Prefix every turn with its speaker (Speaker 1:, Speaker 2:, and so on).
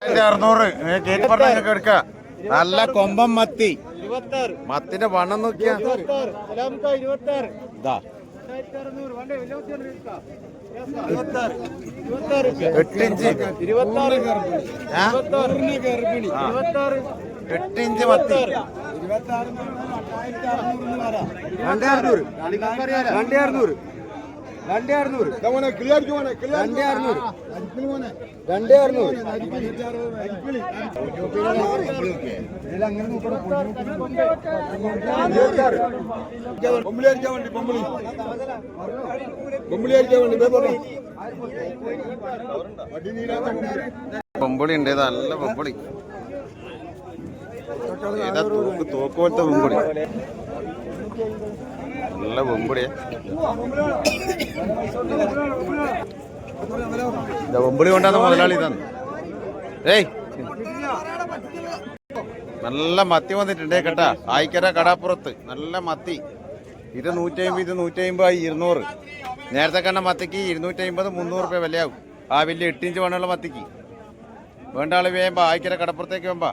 Speaker 1: 600 എടുക്ക. നല്ല കൊമ്പം മത്തി. മത്തിന്റെ വണ്ണം നോക്കിയാ എട്ടിഞ്ച് 8 മത്തി
Speaker 2: 2600
Speaker 1: പൊമ്പുളി ഉണ്ട്. നല്ല പൊമ്പുളി. ഏതാ തോക്ക് പോലത്തെ പൊമ്പുളി. നല്ല പൊമ്പുളിയെ പൊമ്പുളി കൊണ്ടാണ് മുതലാളി ഇതാണ്. ഏയ് നല്ല മത്തി വന്നിട്ടുണ്ടേ കേട്ടാ. ആയിക്കര കടാപ്പുറത്ത് നല്ല മത്തി. ഇത് 150, 150, 200. നേരത്തെ കണ്ട മത്തിക്ക് 250, 300 രൂപ വിലയാവും. ആ വലിയ 8 ഇഞ്ച് വേണമുള്ള മത്തിക്ക്. വേണ്ട ആള് വേമ്പ ആയിക്കര കടപ്പുറത്തേക്ക് വേമ്പ.